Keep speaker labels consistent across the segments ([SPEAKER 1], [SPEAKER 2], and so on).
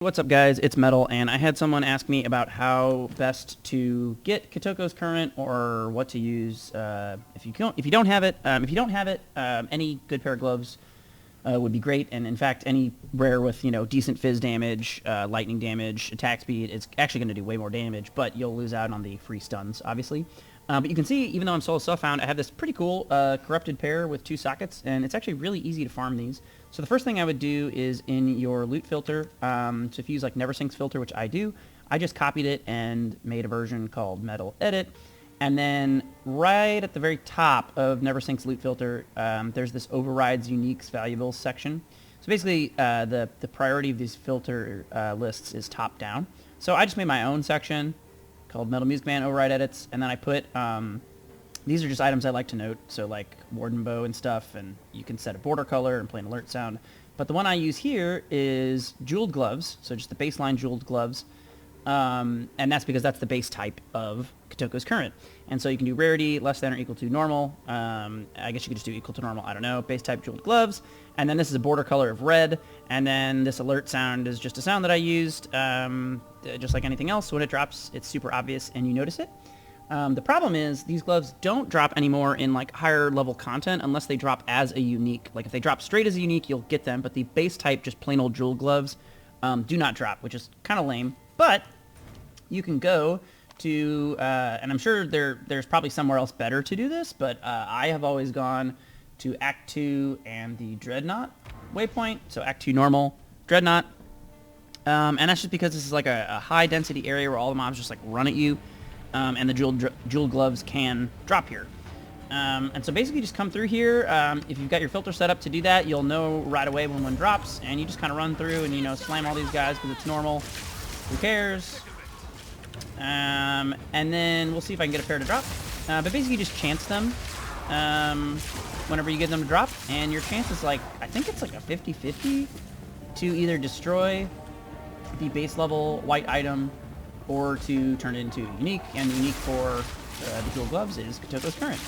[SPEAKER 1] What's up, guys? It's Metal, and I had someone ask me about how best to get Kitoko's current, or what to use if you don't have it. Any good pair of gloves would be great, and in fact, any rare with decent fizz damage, lightning damage, attack speed, it's actually going to do way more damage, but you'll lose out on the free stuns, obviously. But you can see, even though I'm solo self-found, I have this pretty cool corrupted pair with 2 sockets, and it's actually really easy to farm these. So the first thing I would do is in your loot filter, so if you use like NeverSync's filter, which I do, I just copied it and made a version called Metal Edit. And then right at the very top of NeverSync's loot filter, there's this overrides uniques valuables section. So basically, the priority of these filter lists is top down. So I just made my own section called MetalMusicMan override edits, and then I put these are just items I like to note, so like warden bow and stuff, and you can set a border color and play an alert sound. But the one I use here is jeweled gloves, so just the baseline jeweled gloves, and that's because that's the base type of Kitoko's current. And so you can do rarity less than or equal to normal. I guess you could just do equal to normal, I don't know. Base type jeweled gloves, and then this is a border color of red, and then this alert sound is just a sound that I used, just like anything else. When it drops, it's super obvious and you notice it. The problem is these gloves don't drop anymore in like higher level content unless they drop as a unique. Like if they drop straight as a unique, you'll get them, but the base type, just plain old jewel gloves, do not drop, which is kind of lame. But you can go to, and I'm sure there's probably somewhere else better to do this, but I have always gone to Act 2 and the Dreadnought waypoint. So Act 2 normal, Dreadnought. And that's just because this is like a high density area where all the mobs just like run at you. And the jeweled gloves can drop here. And so basically just come through here. If you've got your filter set up to do that, you'll know right away when one drops, and you just kind of run through and, slam all these guys because it's normal. Who cares? And then we'll see if I can get a pair to drop. But basically just chance them whenever you get them to drop, and your chance is like, I think it's like a 50-50 to either destroy the base level white item or to turn it into unique, and the unique for the jewel gloves is Kitoko's current.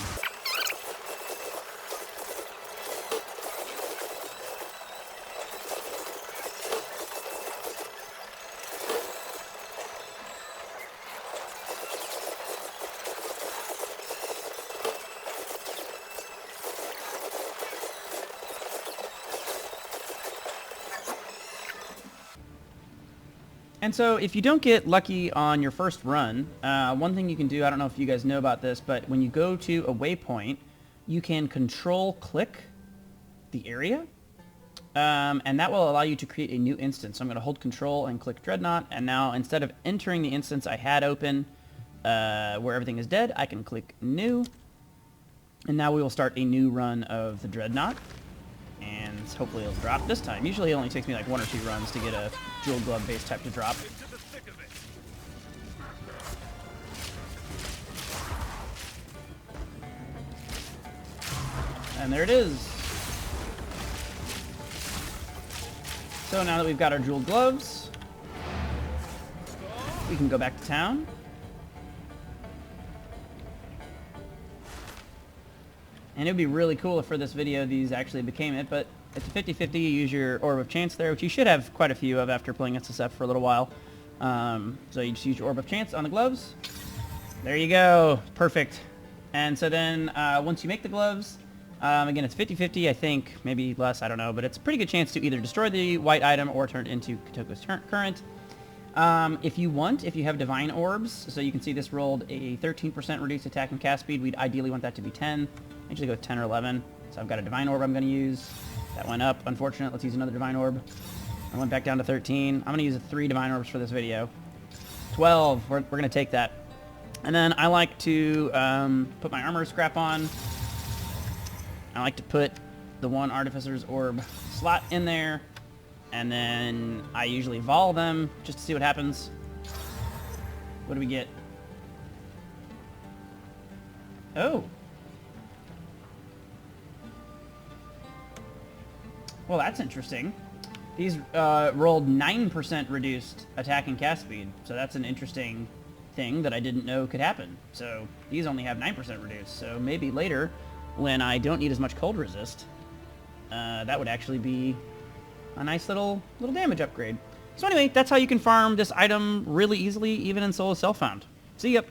[SPEAKER 1] And so if you don't get lucky on your first run, one thing you can do, I don't know if you guys know about this, but when you go to a waypoint, you can control-click the area, and that will allow you to create a new instance. So I'm going to hold Control and click Dreadnought, and now instead of entering the instance I had open where everything is dead, I can click New, and now we will start a new run of the Dreadnought. And hopefully it'll drop this time. Usually it only takes me like 1 or 2 runs to get a jewel glove base type to drop. And there it is. So now that we've got our jewel gloves, we can go back to town. And it would be really cool if for this video these actually became it, but it's a 50-50. You use your Orb of Chance there, which you should have quite a few of after playing SSF for a little while. So you just use your Orb of Chance on the gloves. There you go. Perfect. And so then once you make the gloves, again, it's 50-50, I think, maybe less, I don't know, but it's a pretty good chance to either destroy the white item or turn it into Kitoko's current. If you have Divine Orbs, so you can see this rolled a 13% reduced attack and cast speed. We'd ideally want that to be 10. I usually go with 10 or 11. So I've got a Divine Orb I'm going to use. That went up. Unfortunate. Let's use another Divine Orb. I went back down to 13. I'm going to use 3 Divine Orbs for this video. 12. We're going to take that. And then I like to put my armor scrap on. I like to put the 1 Artificer's Orb slot in there. And then I usually vol them just to see what happens. What do we get? Oh. Well, that's interesting. These rolled 9% reduced attack and cast speed, so that's an interesting thing that I didn't know could happen. So these only have 9% reduced, so maybe later, when I don't need as much cold resist, that would actually be a nice little damage upgrade. So anyway, that's how you can farm this item really easily, even in solo self-found. See ya.